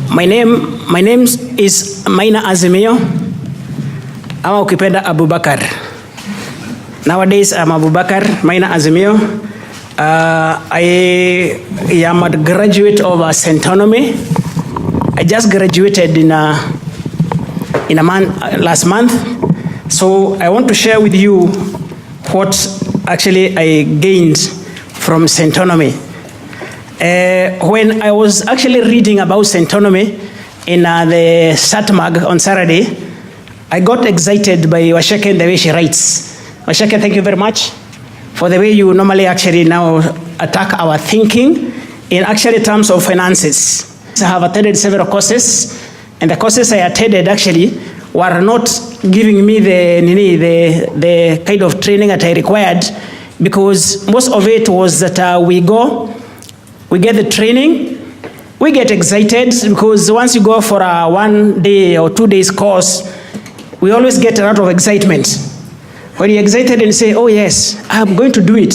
My name is Maina Azimio. Ama ukipenda Abubakar. Nowadays I'm Abubakar, Maina Azimio. I am a graduate of Centonomy. I just graduated in a month, last month. So I want to share with you what actually I gained from Centonomy. When I was actually reading about Centonomy in the SatMag on Saturday, I got excited by Washeke and the way she writes. Washeke, thank you very much for the way you normally actually now attack our thinking in actually terms of finances. I have attended several courses, and the courses I attended actually were not giving me the kind of training that I required, because most of it was that we get the training, we get excited, because once you go for a 1 day or 2 days course, we always get a lot of excitement. When you're excited and say, oh yes, I'm going to do it.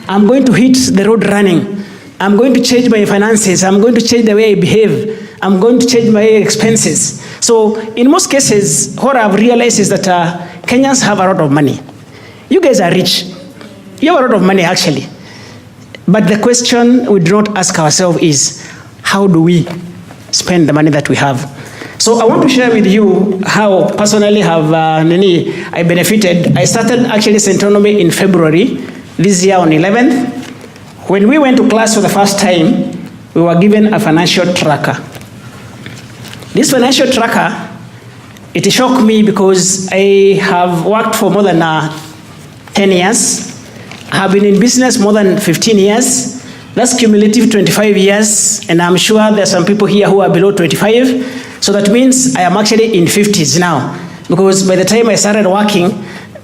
I'm going to hit the road running. I'm going to change my finances. I'm going to change the way I behave. I'm going to change my expenses. So in most cases, what I've realized is that Kenyans have a lot of money. You guys are rich. You have a lot of money actually. But the question we do not ask ourselves is, how do we spend the money that we have? So I want to share with you how personally I benefited. I started actually Centonomy in February this year on 11th. When we went to class for the first time, we were given a financial tracker. This financial tracker, it shocked me because I have worked for more than 10 years. I have been in business more than 15 years. That's cumulative 25 years, and I'm sure there are some people here who are below 25. So that means I am actually in 50s now, because by the time I started working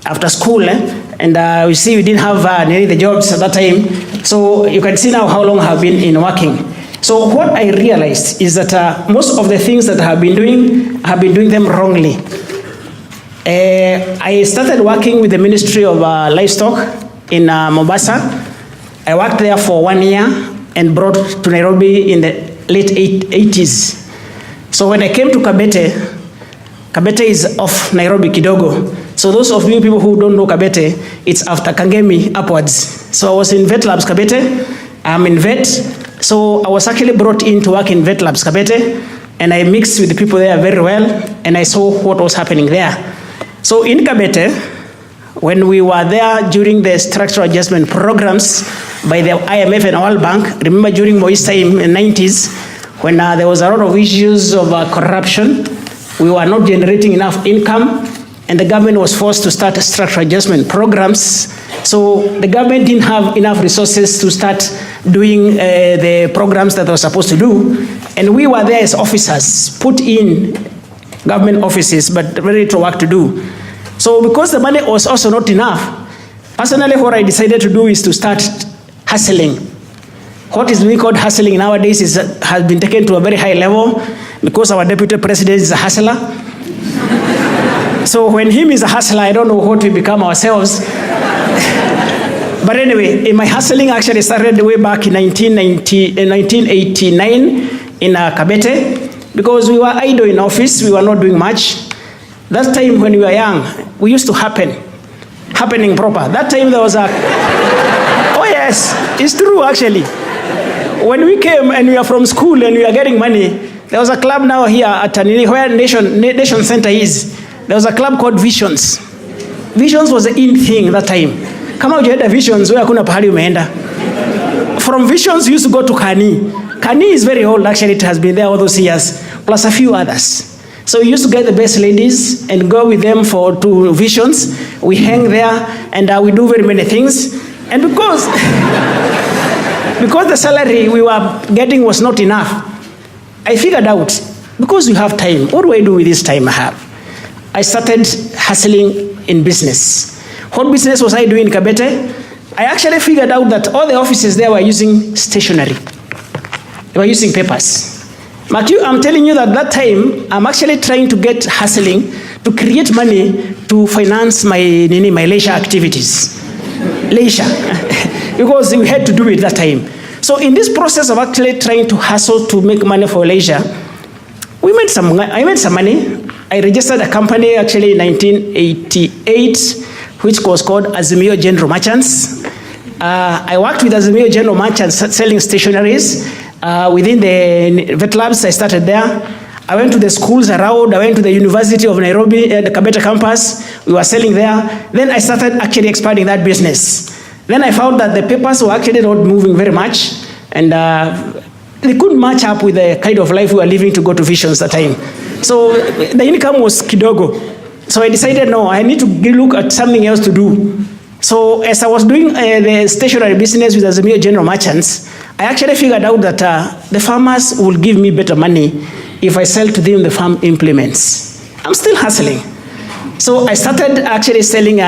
after school, and you see we didn't have the jobs at that time, so you can see now how long I have been in working. So what I realized is that most of the things that I have been doing them wrongly. I started working with the Ministry of Livestock in Mombasa. I worked there for 1 year and brought to Nairobi in the late 80s. So when I came to Kabete, Kabete is off Nairobi kidogo. So those of you people who don't know Kabete, it's after Kangemi upwards. So I was in Vet Labs Kabete. I'm in vet. So I was actually brought in to work in Vet Labs Kabete, and I mixed with the people there very well, and I saw what was happening there. So in Kabete, when we were there during the structural adjustment programs by the IMF and World Bank, remember during Moi's time in the 90s, when there was a lot of issues of corruption, we were not generating enough income, and the government was forced to start structural adjustment programs. So the government didn't have enough resources to start doing the programs that they were supposed to do, and we were there as officers, put in government offices, but very little work to do. So because the money was also not enough, personally what I decided to do is to start hustling. What is being called hustling nowadays has been taken to a very high level, because our deputy president is a hustler. So when him is a hustler, I don't know what we become ourselves. But anyway, in my hustling actually started way back in 1989 in Kabete, because we were idle in office, we were not doing much. That time when we were young, we used to happening proper. That time there was a, oh yes, it's true actually. When we came and we were from school and we were getting money, there was a club now here at where Nation Center is. There was a club called Visions. Visions was the in thing that time. Kama ujaenda Visions, where hakuna pahali umeenda. From Visions, we used to go to Kani. Kani is very old, actually, it has been there all those years, plus a few others. So we used to get the best ladies and go with them to Visions. We hang there and we do very many things. And because the salary we were getting was not enough, I figured out, because we have time, what do I do with this time I have? I started hustling in business. What business was I doing in Kabete? I actually figured out that all the offices there were using stationery. They were using papers. I'm telling you that time, I'm actually trying to get hustling to create money to finance my leisure activities. Leisure. Because we had to do it that time. So in this process of actually trying to hustle to make money for leisure, made some money. I registered a company actually in 1988, which was called Azimio General Merchants. I worked with Azimio General Merchants selling stationaries. Within the vet labs, I started there. I went to the schools around. I went to the University of Nairobi at the Kabete campus. We were selling there. Then I started actually expanding that business. Then I found that the papers were actually not moving very much, and they couldn't match up with the kind of life we were living to go to Visions at the time. So the income was kidogo. So I decided, no, I need to look at something else to do. So as I was doing the stationery business with Azimio General Merchants, I actually figured out that the farmers will give me better money if I sell to them the farm implements. I'm still hustling. So I started actually selling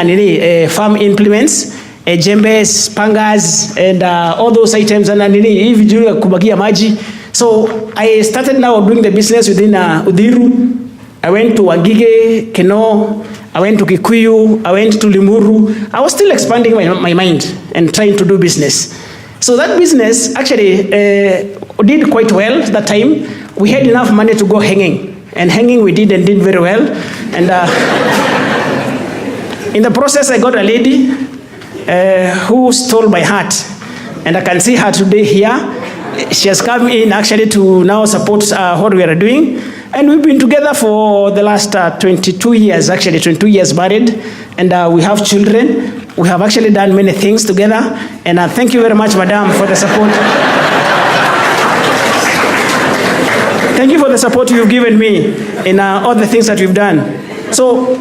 farm implements, jembes, pangas, and all those items. And kubagia maji. So I started now doing the business within Udiru. I went to Wagige, Keno, I went to Kikuyu, I went to Limuru. I was still expanding my mind and trying to do business. So that business actually did quite well that time. We had enough money to go hanging. And hanging we did and did very well. And in the process, I got a lady who stole my heart. And I can see her today here. She has come in actually to now support what we are doing. And we've been together for the last 22 years, actually 22 years married. And we have children. We have actually done many things together. And thank you very much, madam, for the support. Thank you for the support you've given me in all the things that we've done. So,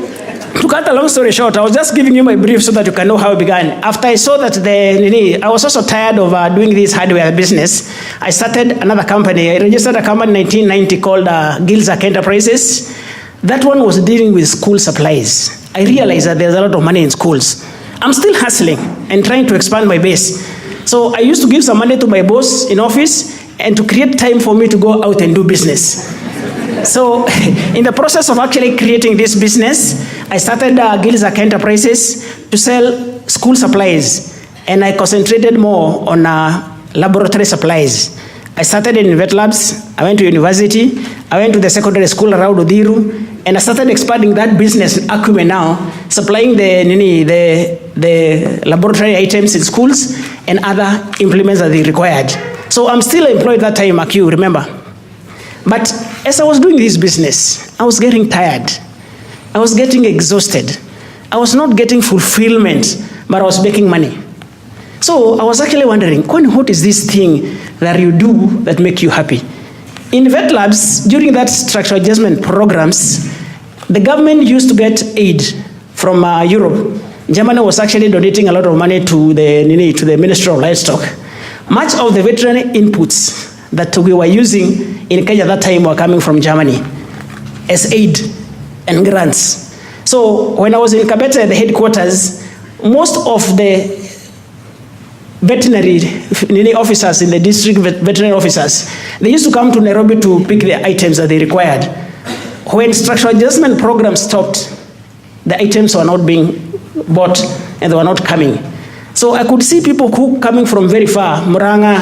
to cut a long story short, I was just giving you my brief so that you can know how it began. After I saw that I was also tired of doing this hardware business, I started another company. I registered a company in 1990 called Gilzak Enterprises. That one was dealing with school supplies. I realized that there's a lot of money in schools. I'm still hustling and trying to expand my base. So I used to give some money to my boss in office and to create time for me to go out and do business. So in the process of actually creating this business, I started Gilzak Enterprises to sell school supplies, and I concentrated more on laboratory supplies. I started in vet labs, I went to university, I went to the secondary school around Odiru, and I started expanding that business in Akume now, supplying the laboratory items in schools and other implements that they required. So I'm still employed that time, Aku, remember. But as I was doing this business, I was getting tired. I was getting exhausted. I was not getting fulfillment, but I was making money. So I was actually wondering, what is this thing that you do that make you happy? In vet labs, during that structural adjustment programs, the government used to get aid from Europe. Germany was actually donating a lot of money to the Ministry of Livestock. Much of the veterinary inputs that we were using in Kenya at that time were coming from Germany as aid and grants. So when I was in Kabete, the headquarters, most of the veterinary officers in the district veterinary officers, they used to come to Nairobi to pick the items that they required. When structural adjustment programs stopped, the items were not being bought and they were not coming. So I could see people who coming from very far, Muranga,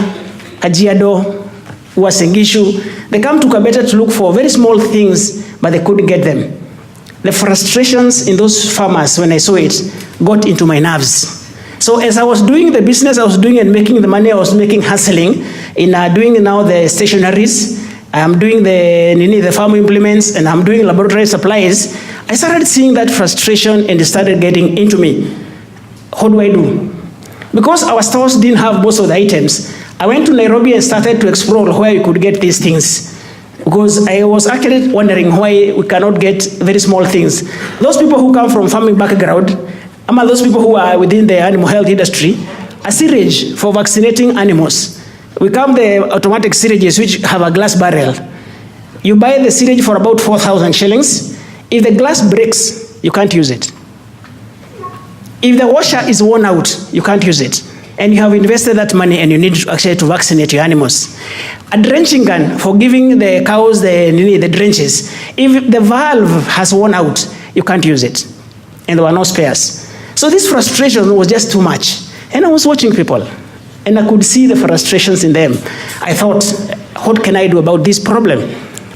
Kajiado, Uasin-Gishu, they come to Kabete to look for very small things, but they couldn't get them. The frustrations in those farmers, when I saw it, got into my nerves. So as I was doing the business I was doing and making the money I was making, hustling, in doing now the stationaries, I'm doing the farm implements, and I'm doing laboratory supplies, I started seeing that frustration and it started getting into me. What do I do? Because our stores didn't have most of the items, I went to Nairobi and started to explore where you could get these things. Because I was actually wondering why we cannot get very small things. Those people who come from farming background, among those people who are within the animal health industry, a syringe for vaccinating animals. We come the automatic syringes which have a glass barrel. You buy the syringe for about 4,000 shillings. If the glass breaks, you can't use it. If the washer is worn out, you can't use it. And you have invested that money and you need actually to vaccinate your animals. A drenching gun for giving the cows the drenches. If the valve has worn out, you can't use it. And there were no spares. So this frustration was just too much. And I was watching people and I could see the frustrations in them. I thought, what can I do about this problem?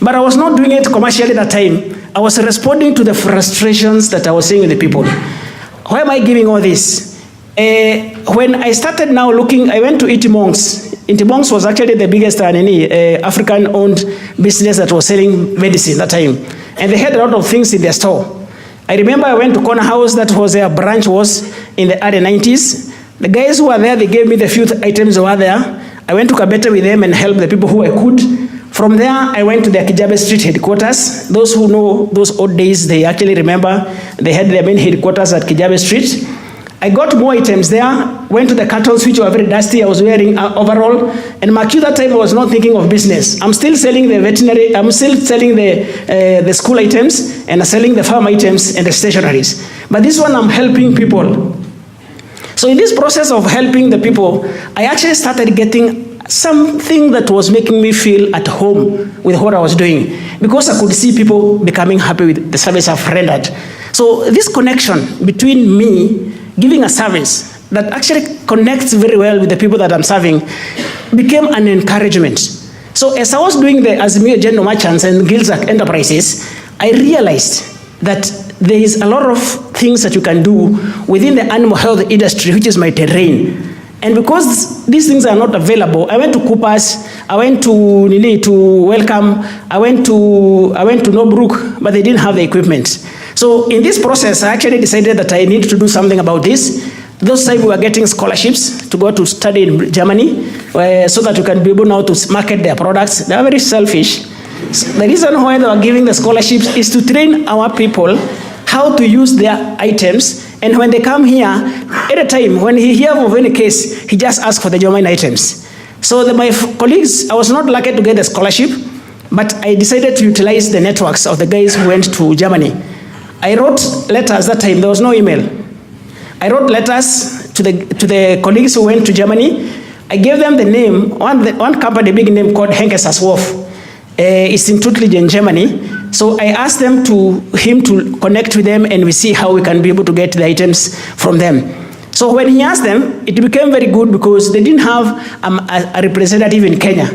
But I was not doing it commercially that time. I was responding to the frustrations that I was seeing with the people. Why am I giving all this? When I started now looking, I went to Itimongs. Itimongs was actually the biggest African-owned business that was selling medicine that time. And they had a lot of things in their store. I remember I went to Corner House, that was their branch was in the early 90s. The guys who were there, they gave me the few items that were there. I went to Kabete with them and helped the people who I could. From there, I went to the Kijabe Street headquarters. Those who know those old days, they actually remember they had their main headquarters at Kijabe Street. I got more items there, went to the cartons which were very dusty. I was wearing overall. And Macu that time I was not thinking of business. I'm still selling the veterinary, I'm still selling the school items and selling the farm items and the stationaries. But this one I'm helping people. So in this process of helping the people, I actually started getting something that was making me feel at home with what I was doing, because I could see people becoming happy with the service I've rendered. So this connection between me giving a service that actually connects very well with the people that I'm serving became an encouragement. So as I was doing the Azimio General Merchants and Guilds Enterprises, I realized that there is a lot of things that you can do within the animal health industry, which is my terrain. And because these things are not available, I went to Coopers, I went to Welcome, I went to Nobruk, but they didn't have the equipment. So in this process, I actually decided that I need to do something about this. Those times we were getting scholarships to go to study in Germany, so that we can be able now to market their products. They are very selfish. So the reason why they are giving the scholarships is to train our people how to use their items. And when they come here, at a time, when he hears of any case, he just asks for the German items. So my colleagues, I was not lucky to get the scholarship, but I decided to utilize the networks of the guys who went to Germany. I wrote letters that time, there was no email. I wrote letters to the colleagues who went to Germany. I gave them the name, one company, big name called Henkes Aswolf. It's in Tuttlingen, Germany. So I asked him to connect with them, and we see how we can be able to get the items from them. So when he asked them, it became very good because they didn't have a representative in Kenya.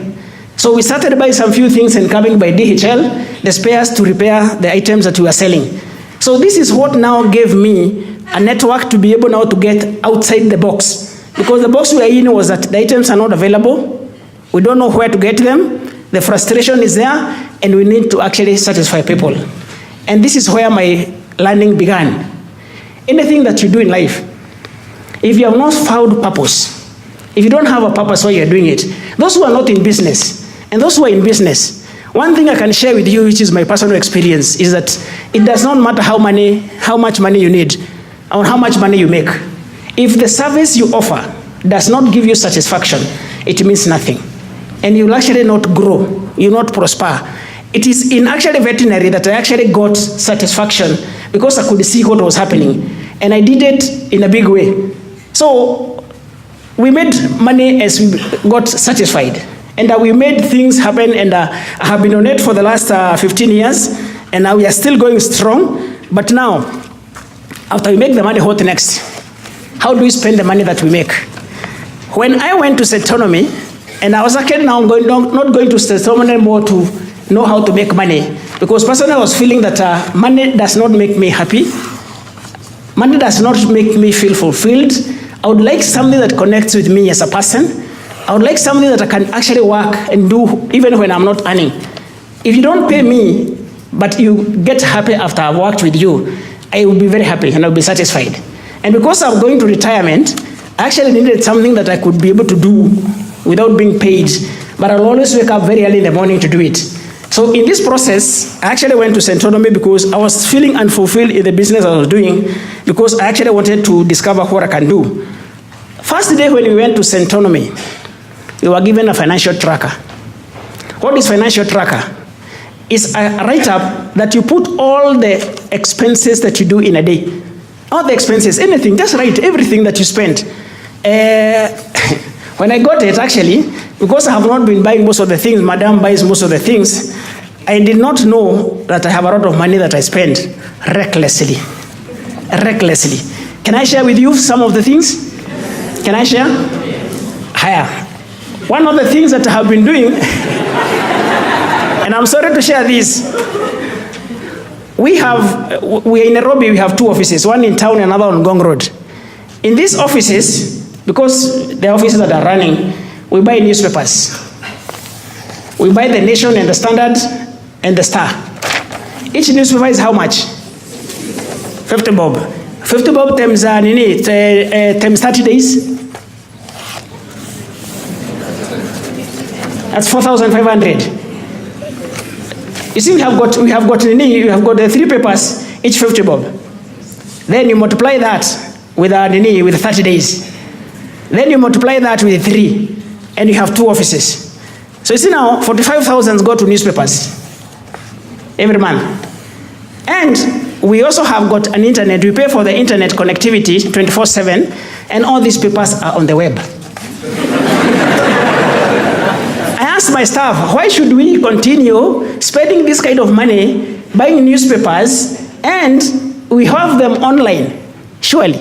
So we started by some few things and coming by DHL, the spares to repair the items that we were selling. So this is what now gave me a network to be able now to get outside the box. Because the box we are in was that the items are not available, we don't know where to get them, the frustration is there, and we need to actually satisfy people. And this is where my learning began. Anything that you do in life, if you have not found purpose, if you don't have a purpose why you're doing it, those who are not in business, and those who are in business, one thing I can share with you, which is my personal experience, is that it does not matter how much money you need, or how much money you make. If the service you offer does not give you satisfaction, it means nothing. And you will actually not grow, you will not prosper. It is in actually veterinary that I actually got satisfaction because I could see what was happening. And I did it in a big way. So we made money as we got satisfied. And we made things happen, and I have been on it for the last 15 years, and now we are still going strong. But now, after we make the money, what next? How do we spend the money that we make? When I went to Centonomy, and I was actually now not going to Centonomy anymore to know how to make money, because personally I was feeling that money does not make me happy. Money does not make me feel fulfilled. I would like something that connects with me as a person. I would like something that I can actually work and do even when I'm not earning. If you don't pay me, but you get happy after I've worked with you, I will be very happy and I'll be satisfied. And because I'm going to retirement, I actually needed something that I could be able to do without being paid, but I'll always wake up very early in the morning to do it. So in this process, I actually went to Centonomy because I was feeling unfulfilled in the business I was doing, because I actually wanted to discover what I can do. First day when we went to Centonomy, we were given a financial tracker. What is financial tracker? It's a write-up that you put all the expenses that you do in a day. All the expenses, anything, just write everything that you spend. When I got it, actually, because I have not been buying most of the things, Madam buys most of the things, I did not know that I have a lot of money that I spend recklessly. Recklessly. Can I share with you some of the things? Can I share? Higher. One of the things that I have been doing, And I'm sorry to share this. We are in Nairobi, we have 2 offices, one in town, another on Ngong Road. In these offices, because the offices that are running, we buy newspapers. We buy the Nation and the Standard and the Star. Each newspaper is how much? 50 bob. 50 bob times times 30 days. That's 4,500. You see, we have got the 3 papers, each 50 bob. Then you multiply that with 30 days. Then you multiply that with 3, and you have 2 offices. So you see now, 45,000 go to newspapers every month. And we also have got an internet. We pay for the internet connectivity 24/7, and all these papers are on the web. I asked my staff, why should we continue spending this kind of money buying newspapers, and we have them online, surely.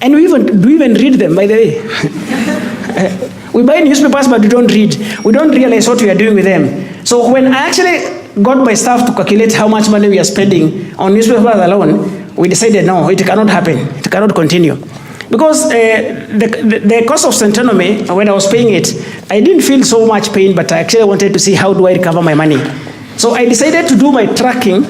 And we even read them, by the way. We buy newspapers, but we don't read. We don't realize what we are doing with them. So when I actually got my staff to calculate how much money we are spending on newspapers alone, we decided, no, it cannot happen. It cannot continue. Because the cost of Centonomy, when I was paying it, I didn't feel so much pain, but I actually wanted to see how do I recover my money. So I decided to do my tracking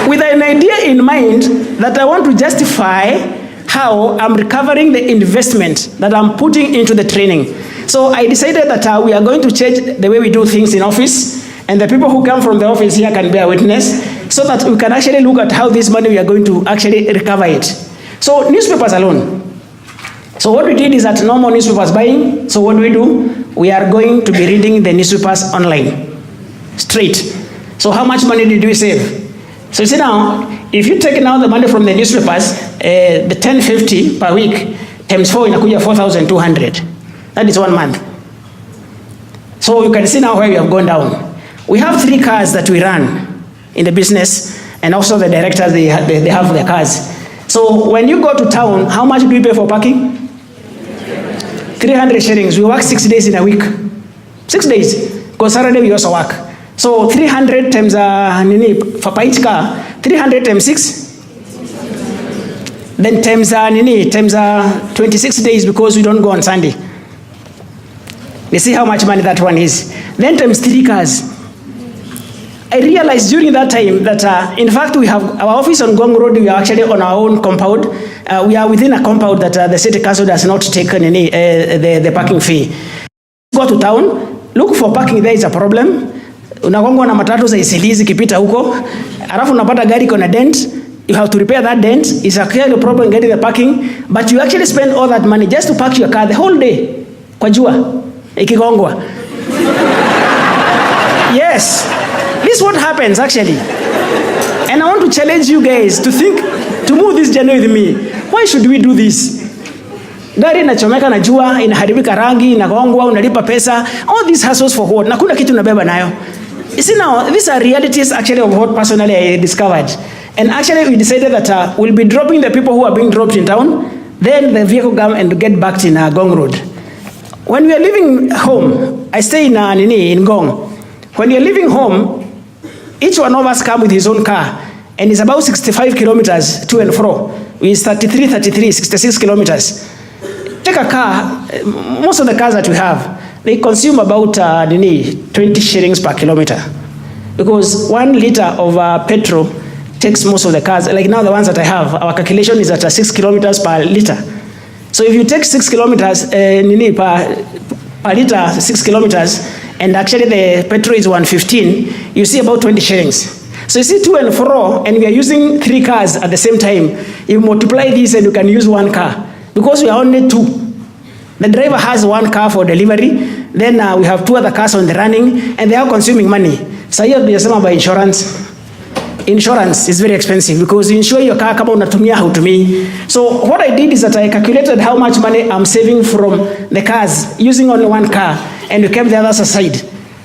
with an idea in mind that I want to justify how I'm recovering the investment that I'm putting into the training. So I decided that we are going to change the way we do things in office, and the people who come from the office here can bear witness, so that we can actually look at how this money we are going to actually recover it. So newspapers alone. So what we did is that no more newspapers buying. So what do? We are going to be reading the newspapers online, straight. So how much money did we save? So you see now, if you take now the money from the newspapers, the 1050 per week times 4 inakuja 4,200. That is 1 month. So you can see now where we have gone down. We have 3 cars that we run in the business, and also the directors, they have their cars. So when you go to town, how much do we pay for parking? 300 shillings. We work 6 days in a week. 6 days. Because Saturday we also work. So 300 times for each car, 300 times 6. Then times 26 days, because we don't go on Sunday. You see how much money that one is. Then times 3 cars. I realized during that time that in fact we have our office on Ngong Road. We are actually on our own compound. We are within a compound that the city council does not take the parking fee. Go to town, look for parking. There is a problem. Unagongwa na matatu za isilizi kipita huko, alafu unapata gari iko na dent. You have to repair that dent. It's a clear problem getting the parking, but you actually spend all that money just to park your car the whole day kwa jua ikigongwa. Yes, this is what happens actually. And I want to challenge you guys to think, to move this journey with me. Why should we do this? Gari inachomeka na jua, inaharibika rangi, inagongwa, unalipa pesa. All these hassles for what? Na kuna kitu unabeba nayo. You see now, these are realities actually of what personally I discovered. And actually we decided that we'll be dropping the people who are being dropped in town, then the vehicle come and get back in Ngong Road. When we are leaving home, I stay in Ngong. When we are leaving home, each one of us come with his own car, and it's about 65 kilometers to and fro. It's 66 kilometers. Take a car, most of the cars that we have, they consume about 20 shillings per kilometer. Because 1 liter of petrol takes most of the cars. Like now the ones that I have, our calculation is at 6 kilometers per liter. So if you take 6 kilometers per liter, 6 kilometers, and actually the petrol is 115, you see about 20 shillings. So you see to and fro, and we are using 3 cars at the same time. You multiply this and you can use 1 car. Because we are only 2. The driver has 1 car for delivery, then we have 2 other cars on the running, and they are consuming money. So here we are by insurance. Insurance is very expensive because you insure your car kama unatumia hautumii. So what I did is that I calculated how much money I'm saving from the cars using only 1 car, and we kept the others aside.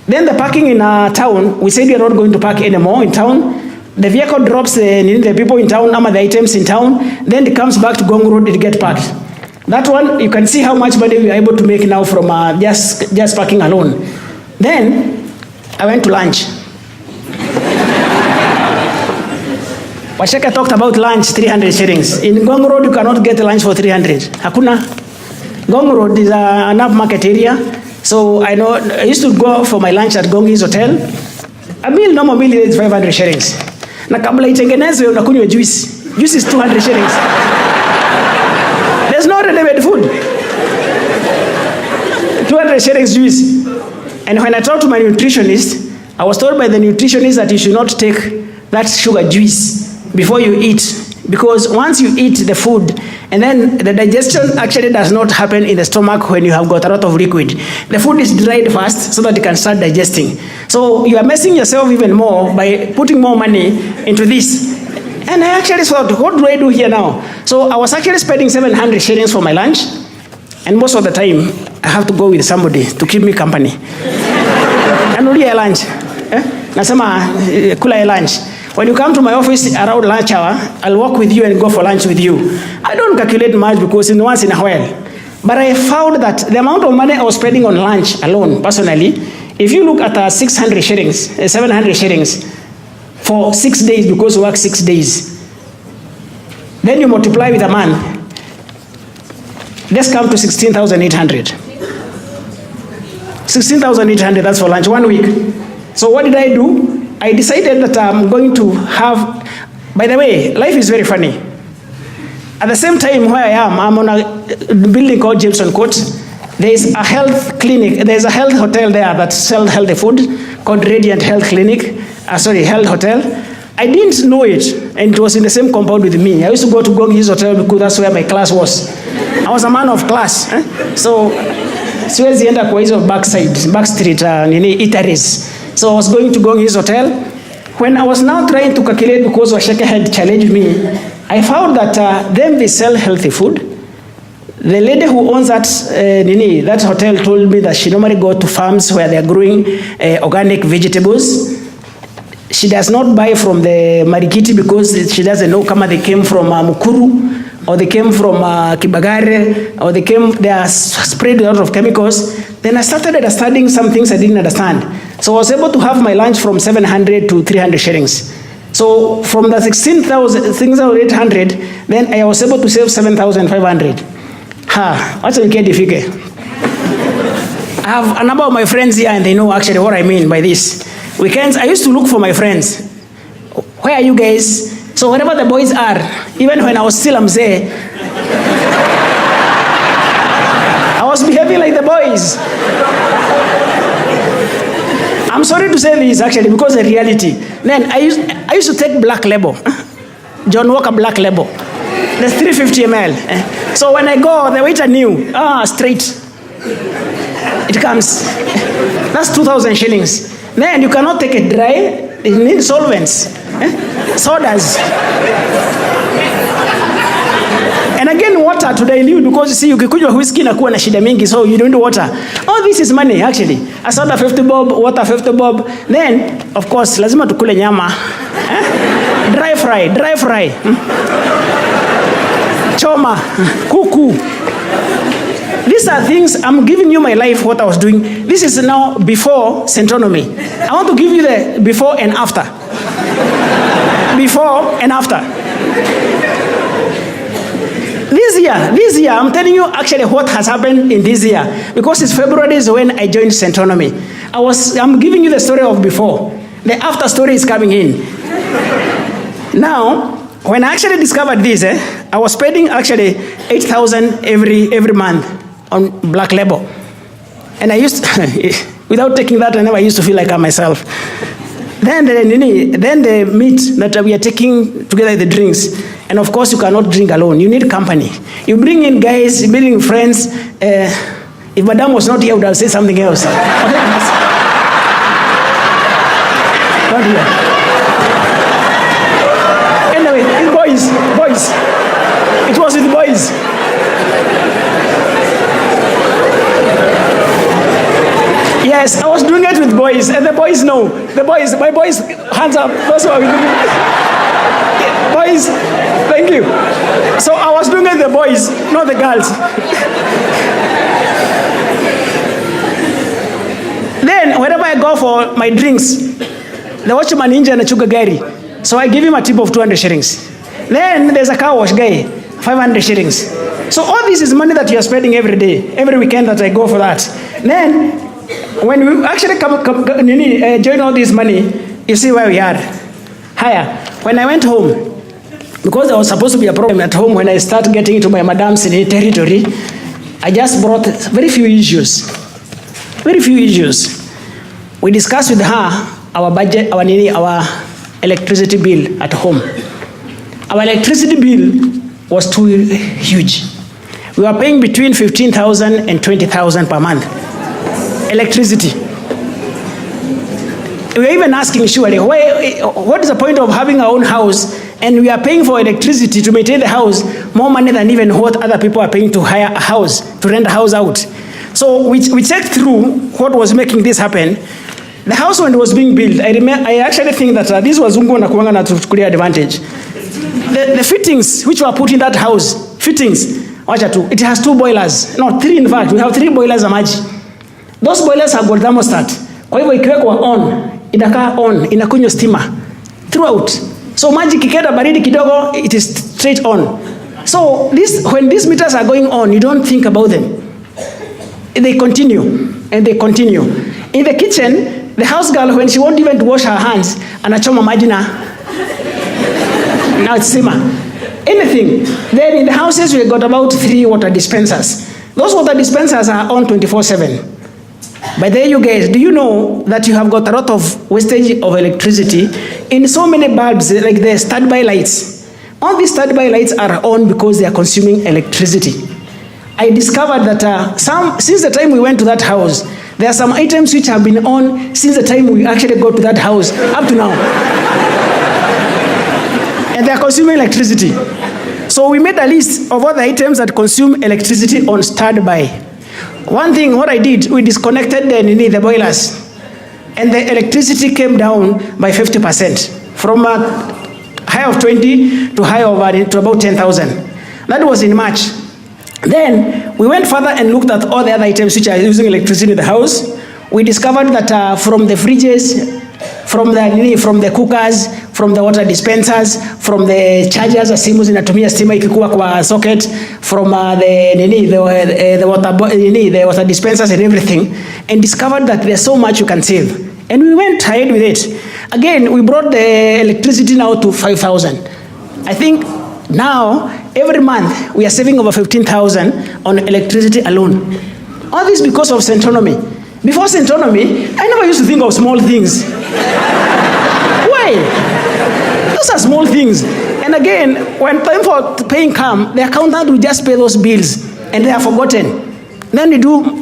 Then the parking in town, we said we are not going to park anymore in town. The vehicle drops the people in town, the items in town, then it comes back to Ngong Road, it gets parked. That one, you can see how much money we are able to make now from just parking alone. Then, I went to lunch. Washeka talked about lunch, 300 shillings. In Gong Road, you cannot get lunch for 300. Hakuna. Gong Road is an upmarket area. So I know, I used to go for my lunch at Gongi's Hotel. A meal, normal meal is 500 shillings. Na kabla itengenezwe unakunywa juice. Juice is 200 shillings. There's no ready-made food. 200 shillings juice. And when I talked to my nutritionist, I was told by the nutritionist that you should not take that sugar juice before you eat. Because once you eat the food, and then the digestion actually does not happen in the stomach when you have got a lot of liquid. The food is dried first so that you can start digesting. So you are messing yourself even more by putting more money into this. And I actually thought, what do I do here now? So I was actually spending 700 shillings for my lunch. And most of the time, I have to go with somebody to keep me company. Anulia lunch. Nasema kula lunch. When you come to my office around lunch hour, I'll walk with you and go for lunch with you. I don't calculate much because it's once in a while. But I found that the amount of money I was spending on lunch alone, personally, if you look at 600 shillings, 700 shillings for 6 days, because you work 6 days, then you multiply with a month, let's come to 16,800. 16,800, that's for lunch, 1 week. So what did I do? I decided that I'm going to have, by the way, life is very funny. At the same time where I am, I'm on a building called Jameson Court. There is a health clinic, there's a health hotel there that sells healthy food called Radiant Health Clinic, Health Hotel. I didn't know it, and it was in the same compound with me. I used to go to Gongi's Hotel because that's where my class was. I was a man of class. So, siwezi enda kwa hizo backstreet, eateries. So I was going to Gongi's Hotel. When I was now trying to calculate, because Washeka had challenged me, I found that them they sell healthy food. The lady who owns that hotel told me that she normally go to farms where they are growing organic vegetables. She does not buy from the Marikiti because she doesn't know kama they came from Mukuru, or they came from Kibagare, or they are sprayed with a lot of chemicals. Then I started understanding some things I didn't understand. So I was able to have my lunch from 700 to 300 shillings. So from the 16,800, then I was able to save 7,500. What's a wicked figure? I have a number of my friends here and they know actually what I mean by this. Weekends, I used to look for my friends. Where are you guys? So wherever the boys are, even when I was still Mzee, I was behaving like the boys. I'm sorry to say this actually because the reality. Then I used to take Black Label, John Walker Black Label. There's 350 ml. So when I go, the waiter knew, straight. It comes. That's 2,000 shillings. Then you cannot take it dry. It needs solvents. Sodas. And again, water to dilute, because you see, ukikunywa whiskey inakuwa na shida mingi, so you don't do water. All this is money actually. A soda 50 bob, water 50 bob. Then, of course, lazima tukule nyama. Dry fry. Choma, kuku. These are things, I'm giving you my life, what I was doing. This is now before Centonomy. I want to give you the before and after. Before and after. This year, I'm telling you actually what has happened in this year. Because it's February is when I joined Centonomy. I'm giving you the story of before. The after story is coming in. Now, when I actually discovered this, I was spending actually 8,000 every month on Black Label. And I used to, without taking that, I never used to feel like I'm myself. Then the meat that we are taking together, the drinks. And of course, you cannot drink alone. You need company. You bring in guys, you bring in friends. If Madame was not here, I would have said something else. Not here. Anyway, it's boys. It was with boys. Yes, I was doing it with boys, and the boys know. My boys, hands up. That's what we do. Boys, thank you. So I was doing it with the boys, not the girls. Then whenever I go for my drinks, the watchman nje anachuka gari. So I give him a tip of 200 shillings. Then there's a car wash guy, 500 shillings. So all this is money that you are spending every day, every weekend that I go for that. Then when we actually join all this money, you see where we are. Higher. When I went home, because there was supposed to be a problem at home when I start getting into my madam's territory, I just brought very few issues. Very few issues. We discussed with her our budget, our electricity bill at home. Our electricity bill was too huge. We were paying between 15,000 and 20,000 per month. Electricity. We were even asking surely, what is the point of having our own house and we are paying for electricity to maintain the house more money than even what other people are paying to hire a house, to rent a house out. So we checked through what was making this happen. The house when it was being built, I actually think that this was Zungu na kuanga na tuchukulia advantage. The fittings which were put in that house, it has 2 boilers. No, 3 in fact. We have 3 boilers za maji. Those boilers have got thermostat. Kwa hivyo ikiwekwa on, inakaa on, inakunywa stima throughout. So maji kikenda baridi kidogo, it is straight on. So when these meters are going on, you don't think about them. They continue and they continue. In the kitchen, the house girl, when she won't even wash her hands, anachoma maji na now it's simmer. Anything. Then in the houses, we got about 3 water dispensers. Those water dispensers are on 24/7. But there you guys, do you know that you have got a lot of wastage of electricity in so many bulbs, like the standby lights? All these standby lights are on because they are consuming electricity. I discovered that since the time we went to that house, there are some items which have been on since the time we actually got to that house up to now. And they are consuming electricity. So we made a list of all the items that consume electricity on standby. One thing, what I did, we disconnected the boilers. And the electricity came down by 50%. From a high of 20 to high of to about 10,000. That was in March. Then we went further and looked at all the other items which are using electricity in the house. We discovered that from the fridges, from the cookers, from the water dispensers, from the chargers, simu zinatumia stima ikikuwa kwa socket, from the water dispensers and everything, and discovered that there's so much you can save. And we went ahead with it. Again, we brought the electricity now to 5,000. I think now, every month, we are saving over 15,000 on electricity alone. All this because of Centonomy. Before Centonomy, I never used to think of small things. Why? Those are small things. And again, when time for paying come, the accountant will just pay those bills, and they are forgotten. Then we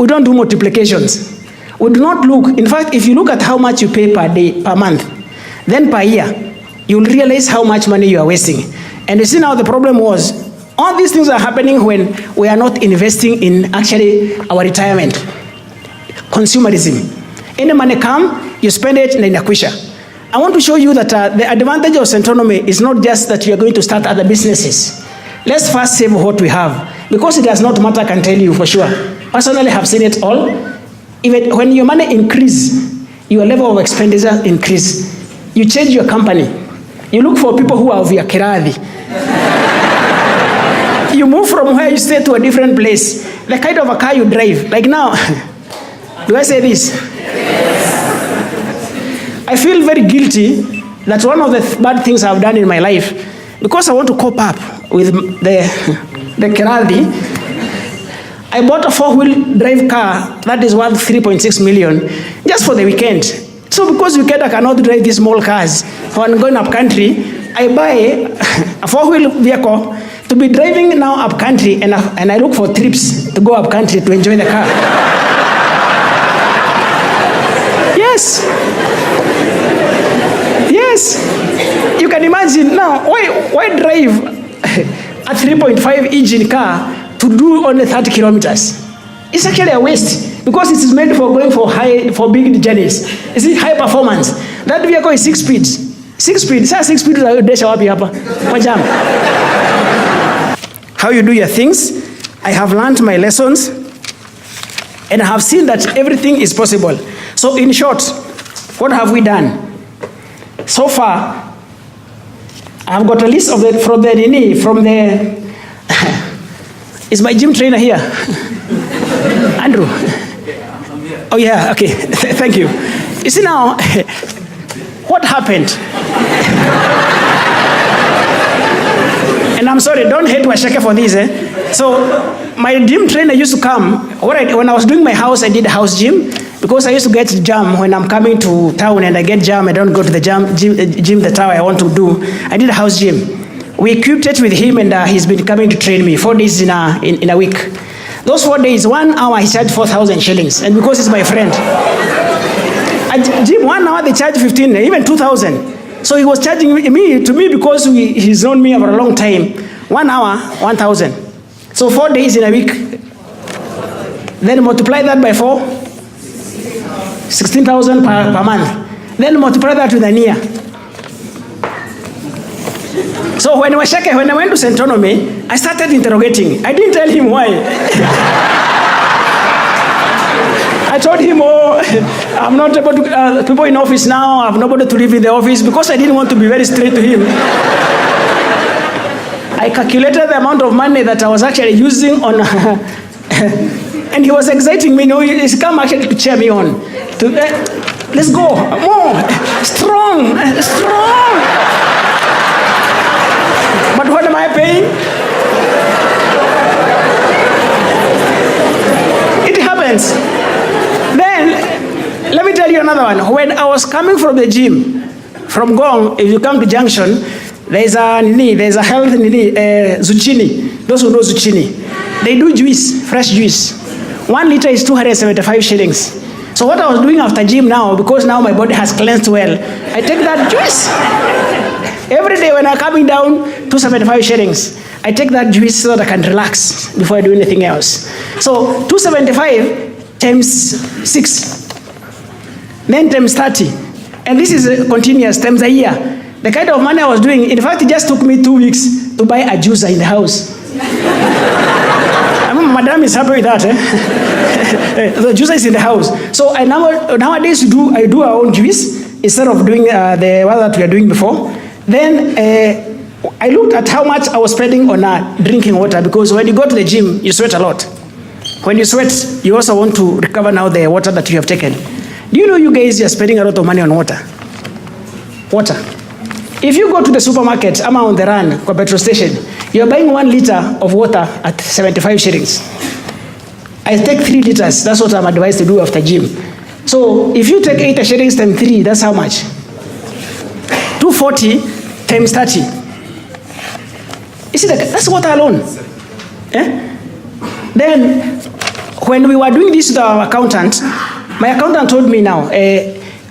don't do multiplications. We do not look. In fact, if you look at how much you pay per day, per month, then per year, you'll realize how much money you are wasting. And you see now the problem was, all these things are happening when we are not investing in actually our retirement. Consumerism. Any money come, you spend it, and inakwisha. I want to show you that the advantage of Centonomy is not just that you are going to start other businesses. Let's first save what we have. Because it does not matter, I can tell you for sure. Personally, I have seen it all. Even when your money increase, your level of expenditure increase. You change your company. You look for people who are of your kiradhi. You move from where you stay to a different place. The kind of a car you drive. Like now, do I say this? Yes. I feel very guilty that one of the bad things I've done in my life, because I want to cope up with the kiradhi, I bought a 4-wheel drive car that is worth 3.6 million just for the weekend. So because weekend I cannot drive these small cars when I'm going up country, I buy a 4-wheel vehicle to be driving now up country, and I look for trips to go up country to enjoy the car. Yes. Yes. You can imagine now, why drive a 3.5 engine car to do only 30 kilometers? It's actually a waste because it is made for going for big journeys. You see, high performance. That vehicle is 6 speeds. 6 speeds. Sasa 6 speeds desha wapi hapa? Kwa jam. how you do your things. I have learned my lessons, and I have seen that everything is possible. So in short, what have we done? So far, I've got a list of is my gym trainer here? Andrew? Oh yeah, okay, thank you. You see now, what happened? And I'm sorry, don't hate Washeke for this. So my gym trainer used to come. When I was doing my house, I did a house gym because I used to get jam when I'm coming to town and I get jam. I don't go to the gym the tower I want to do. I did a house gym. We equipped it with him, and he's been coming to train me 4 days in a week. Those 4 days, 1 hour, he charged 4,000 shillings, and because he's my friend. At gym, 1 hour they charge 15, even 2,000. So he was charging me because he's known me for a long time. 1 hour, 1,000. So 4 days in a week. Then multiply that by 4, 16,000 per month. Then multiply that with a year. So when I went to Centonomy, I started interrogating. I didn't tell him why. I told him, I'm not able to, people in office now, I'm not able to live in the office, because I didn't want to be very straight to him. I calculated the amount of money that I was actually using on, and he was exciting me. He's come actually to cheer me on. Let's go, more, strong. But what am I paying? It happens. Then, let me tell you another one. When I was coming from the gym, from Gong, if you come to Junction, there's a health zucchini. Those who know zucchini, they do juice, fresh juice. 1 liter is 275 shillings. So what I was doing after gym now, because now my body has cleansed well, I take that juice. Every day when I'm coming down, 275 shillings. I take that juice so that I can relax before I do anything else. So 275 times 6, then times 30. And this is continuous, times a year. The kind of money I was doing, in fact, it just took me 2 weeks to buy a juicer in the house. I mean, Madam is happy with that. The juicer is in the house. So nowadays I do our own juice instead of doing the one that we are doing before. Then I looked at how much I was spending on drinking water, because when you go to the gym, you sweat a lot. When you sweat, you also want to recover now the water that you have taken. Do you know, you guys, you're spending a lot of money on water? Water. If you go to the supermarket, I'm on the run, or petrol station, you're buying 1 liter of water at 75 shillings. I take 3 liters. That's what I'm advised to do after gym. So if you take 80 shillings times 3, that's how much? 240 times 30. You see, that's water alone. Then, when we were doing this with our accountant, my accountant told me now,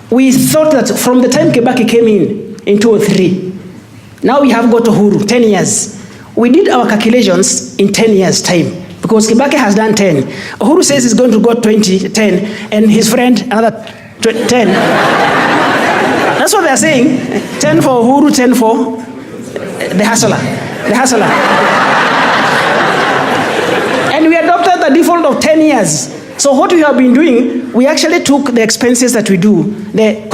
we thought that from the time Kibaki came in 2003, now we have got Uhuru, 10 years. We did our calculations in 10 years' time, because Kibaki has done 10. Uhuru says he's going to go 10, and his friend another 10. That's what they're saying. 10 for Uhuru, 10 for the hustler. And we adopted the default of 10 years. So what we have been doing, we actually took the expenses that we do, the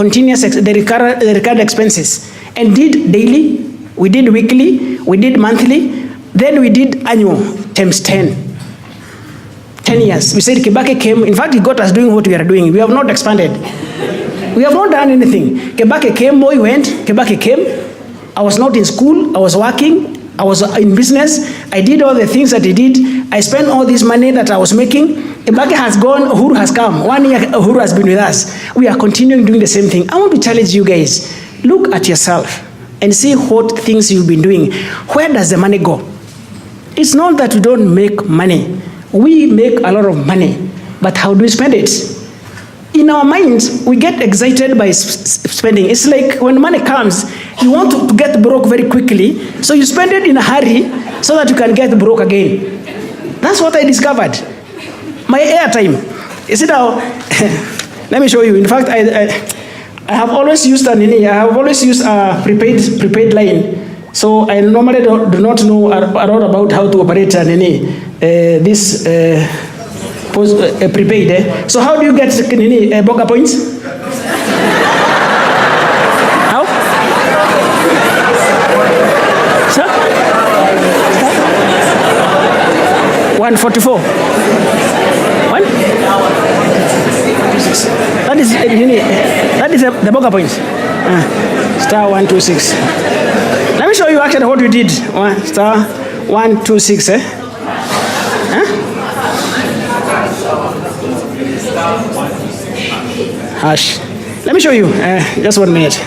recurrent expenses, and did daily, we did weekly, we did monthly, then we did annual times 10. 10 years. We said Kibaki came, in fact, he got us doing what we are doing. We have not expanded. We have not done anything. Kibaki came, Moi went, Kibaki came. I was not in school, I was working, I was in business, I did all the things that he did. I spent all this money that I was making. Kibaki has gone, Uhuru has come. 1 year, Uhuru has been with us. We are continuing doing the same thing. I want to challenge you guys. Look at yourself and see what things you've been doing. Where does the money go? It's not that we don't make money. We make a lot of money, but how do we spend it? In our minds, we get excited by spending. It's like when money comes, you want to get broke very quickly, so you spend it in a hurry so that you can get broke again. That's what I discovered. My airtime. You see now, let me show you. In fact, I have always used a prepaid line. So I normally do not know a lot about how to operate this prepaid. So how do you get Boga points? How? Sir? 144. What? That is the Boga points. Star 126. Let me show you actually what you did. Star 126. Hash. Let me show you. Just 1 minute.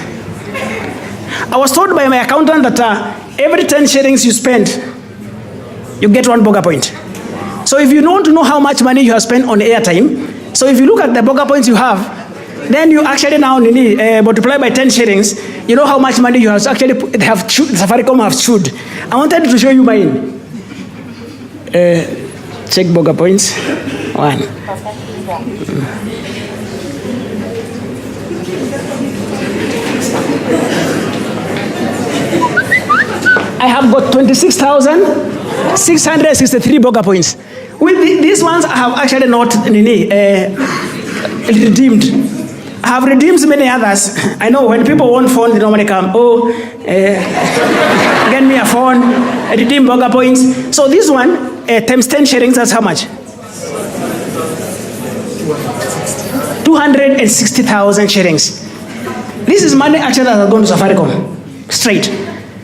I was told by my accountant that every 10 shillings you spend, you get 1 Boga point. So if you want to know how much money you have spent on airtime, so if you look at the Boga points you have, then you actually now multiply by 10 shillings, you know how much money you have Safaricom have chewed. I wanted to show you mine. Check Boga points. 1. I have got 26,663 Boga points. With these ones, I have actually not redeemed. I have redeemed many others. I know when people want phone, they normally come, get me a phone, redeem Boga points. So this one, times 10 shillings, that's how much? 260,000 shillings. This is money actually that has gone to Safaricom, straight.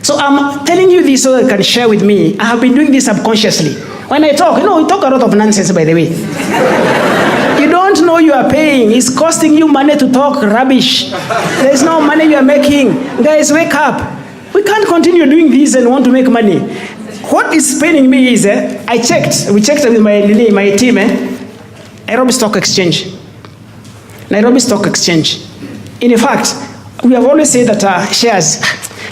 So I'm telling you this so that you can share with me. I have been doing this subconsciously. When I talk, we talk a lot of nonsense, by the way. You don't know you are paying. It's costing you money to talk rubbish. There's no money you are making. Guys, wake up. We can't continue doing this and want to make money. What is paining me is, we checked with my team, Nairobi Stock Exchange. Nairobi Stock Exchange. In fact, we have always said that shares,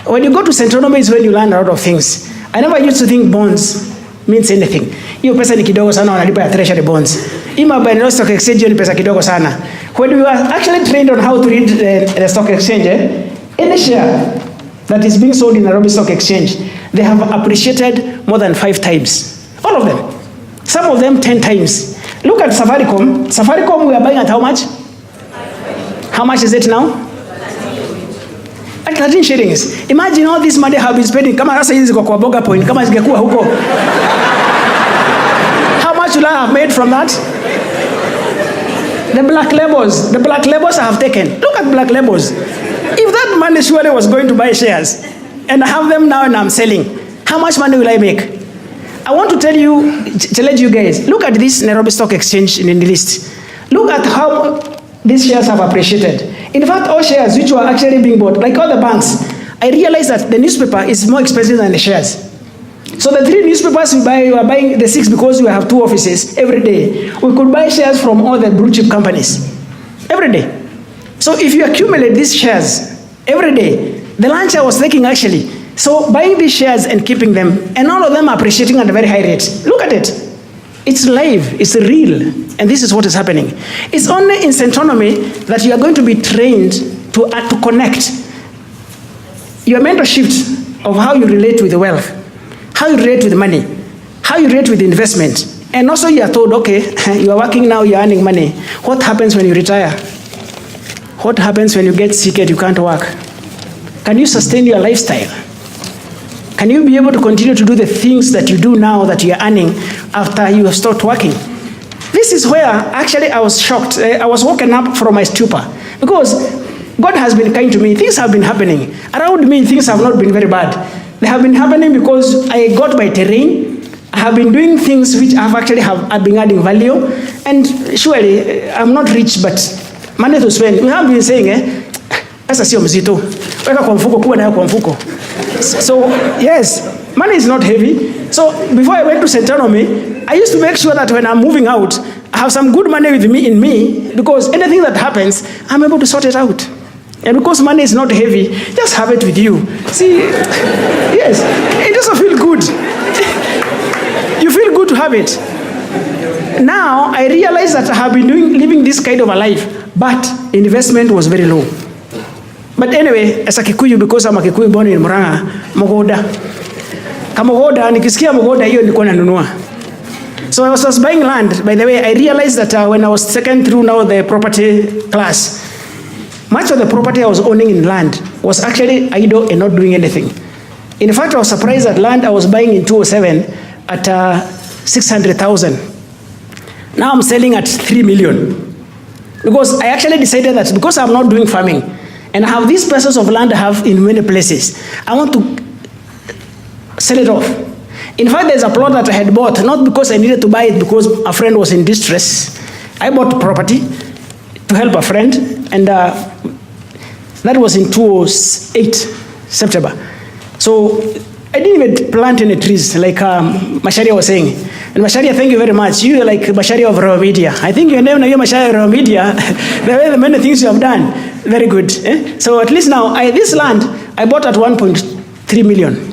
when you go to Centonomy is when you learn a lot of things. I never used to think bonds means anything. Hiyo pesa ni kidogo sana wanalipa ya treasury bonds. Nairobi Stock Exchange ni pesa kidogo sana. When we were actually trained on how to read the stock exchange, any share that is being sold in Nairobi Stock Exchange, they have appreciated more than 5 times. All of them. Some of them 10 times. Look at Safaricom. Safaricom, we are buying at how much? How much is it now? At 13 shillings. Imagine all this money have been spending. Kama sasa hizi kwa Boga point, kama zingekuwa huko. How much will I have made from that? The black labels I have taken. Look at black labels. If that money surely was going to buy shares, and I have them now and I'm selling, how much money will I make? I want to challenge you guys. Look at this Nairobi Stock Exchange in the list. Look at how these shares have appreciated. In fact, all shares which were actually being bought, like all the banks, I realized that the newspaper is more expensive than the shares. So the 3 newspapers we are buying the 6 because we have 2 offices every day. We could buy shares from all the blue chip companies every day. So if you accumulate these shares every day, the lunch I was taking actually, so buying these shares and keeping them, and all of them are appreciating at a very high rate. Look at it. It's live, it's real, and this is what is happening. It's only in Centonomy that you are going to be trained to connect your mental shift of how you relate with the wealth, how you relate with money, how you relate with investment. And also you are told, okay, you are working now, you are earning money. What happens when you retire? What happens when you get sick and you can't work? Can you sustain your lifestyle? Can you be able to continue to do the things that you do now that you are earning after you have stopped working? This is where actually I was shocked. I was woken up from my stupor because God has been kind to me. Things have been happening. Around me, things have not been very bad. They have been happening because I got my terrain. I have been doing things which I've been adding value. And surely, I'm not rich, but money to spend. We have been saying, sasa sio mzito. Weka kwa mfuko, kuwa nayo kwa mfuko. So, yes, money is not heavy. So, before I went to Centonomy, I used to make sure that when I'm moving out, I have some good money with me in me, because anything that happens, I'm able to sort it out. And because money is not heavy, just have it with you. See, yes, it doesn't feel good. You feel good to have it. Now, I realize that I have been living this kind of a life, but investment was very low. But anyway, as a Kikuyu, because I'm a Kikuyu born in Murang'a, Mogoda. Kamogoda, nikisikia Mogoda, hiyo nilikuwa nanunua. So I was buying land. By the way, I realized that when I was taken through now the property class, much of the property I was owning in land was actually idle and not doing anything. In fact, I was surprised that land I was buying in 2007 at 600,000. Now I'm selling at 3 million. Because I actually decided that because I'm not doing farming, and I have these parcels of land I have in many places, I want to sell it off. In fact, there's a plot that I had bought, not because I needed to buy it because a friend was in distress. I bought property to help a friend, and that was in 2008, September. So I didn't even plant any trees, like Masharia was saying. And Masharia, thank you very much. You are like Masharia of Raw Media. I think your name now, you're Masharia of Raw Media. There are many things you have done. Very good. So at least now, this land, I bought at 1.3 million.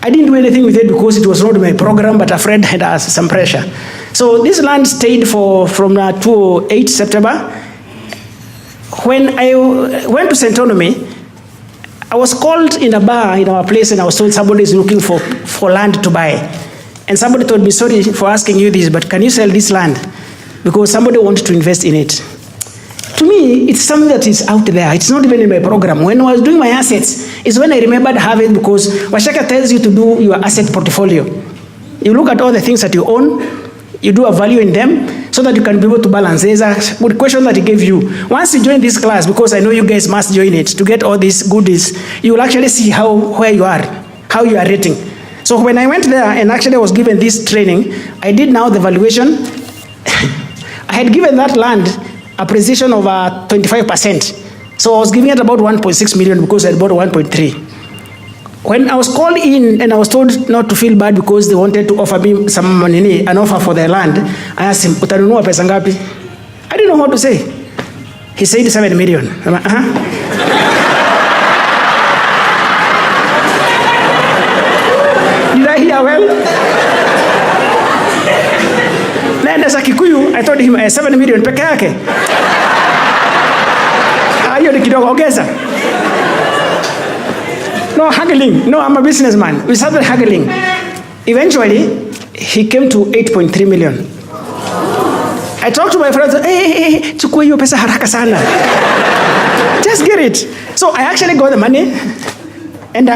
I didn't do anything with it because it was not my program, but a friend had some pressure. So this land stayed from 2008 September. When I went to Centonomy, I was called in a bar in our place, and I was told somebody is looking for land to buy. And somebody told me, sorry for asking you this, but can you sell this land? Because somebody wanted to invest in it. To me, it's something that is out there. It's not even in my program. When I was doing my assets, is when I remembered having, because Washaka tells you to do your asset portfolio. You look at all the things that you own, you do a value in them, so that you can be able to balance. There's a good question that he gave you. Once you join this class, because I know you guys must join it to get all these goodies, you will actually see where you are, how you are rating. So when I went there and actually was given this training, I did now the valuation. I had given that land a precision of 25%. So I was giving it about 1.6 million because I had bought 1.3. When I was called in and I was told not to feel bad because they wanted to offer me some money, an offer for their land, I asked him, utanunua pesa ngapi? I didn't know what to say. He said 7 million. I'm like, Did I hear well? Then as a Kikuyu, I told him 7 million peke yake. Hiyo ni kidogo ongeza. No haggling. No, I'm a businessman. We started haggling. Eventually, he came to 8.3 million. I talked to my friends, hey, chukua hiyo pesa haraka sana. Just get it. So I actually got the money, and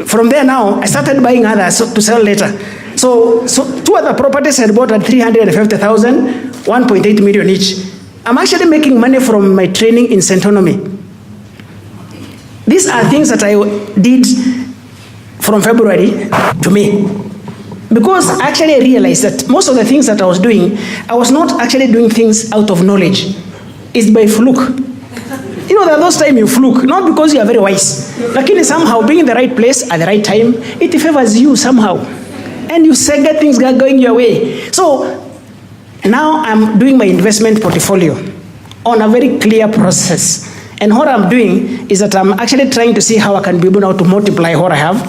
from there now, I started buying others to sell later. So 2 other properties I bought at 350,000, 1.8 million each. I'm actually making money from my training in Centonomy. These are things that I did from February to May. Because actually I realized that most of the things that I was doing, I was not actually doing things out of knowledge. It's by fluke. You know, there are those times you fluke, not because you are very wise. Lakini somehow being in the right place at the right time, it favors you somehow. And you get things going your way. So now I'm doing my investment portfolio on a very clear process. And what I'm doing is that I'm actually trying to see how I can be able now to multiply what I have.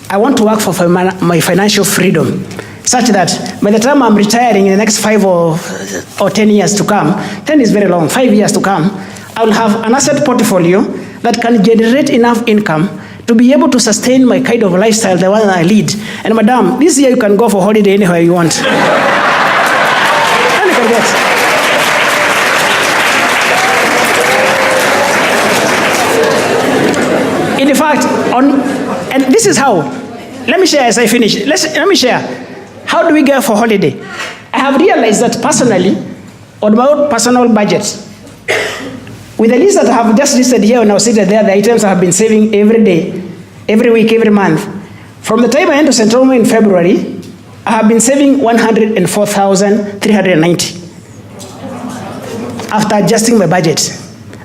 I want to work for my financial freedom, such that by the time I'm retiring in the next 5 or 10 years to come, 10 is very long, 5 years to come, I will have an asset portfolio that can generate enough income to be able to sustain my kind of lifestyle, the one I lead. And madam, this year you can go for holiday anywhere you want. And you can get. In fact, and this is how, let me share as I finish. Let me share. How do we go for holiday? I have realized that personally, on my own personal budget, with the list that I have just listed here when I was sitting there, the items I have been saving every day, every week, every month. From the time I went to Centonomy in February, I have been saving 104,390 after adjusting my budget.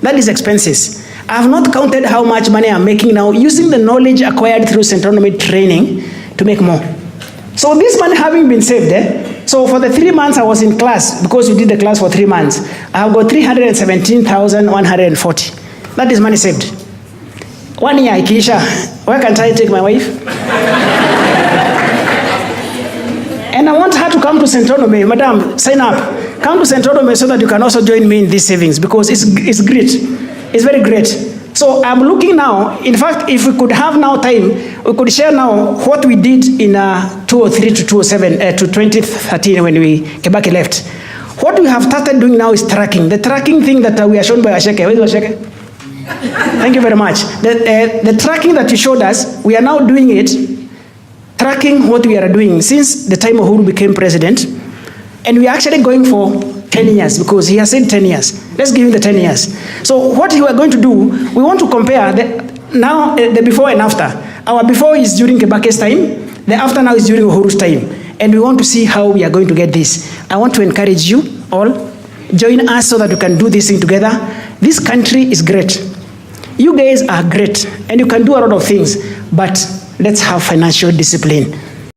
That is expenses. I have not counted how much money I'm making now using the knowledge acquired through Centonomy training to make more. So this money having been saved, so for the 3 months I was in class, because we did the class for 3 months, I have got 317,140. That is money saved. 1 year, Keisha, where can I take my wife? And I want her to come to Centonomy. Madam, sign up. Come to Centonomy so that you can also join me in these savings, because it's great. It's very great. So I'm looking now, in fact, if we could have now time, we could share now what we did in 2003 to 2007, to 2013 when Kibaki left. What we have started doing now is tracking. The tracking thing that we are shown by Asheke. Where is Asheke? Thank you very much. The tracking that you showed us, we are now doing it, tracking what we are doing since the time Uhuru became president. And we are actually going for 10 years because he has said 10 years. Let's give him the 10 years. So what we are going to do, we want to compare the before and after. Our before is during Kibaki's time, the after now is during Uhuru's time. And we want to see how we are going to get this. I want to encourage you all, join us so that we can do this thing together. This country is great. You guys are great and you can do a lot of things, but let's have financial discipline.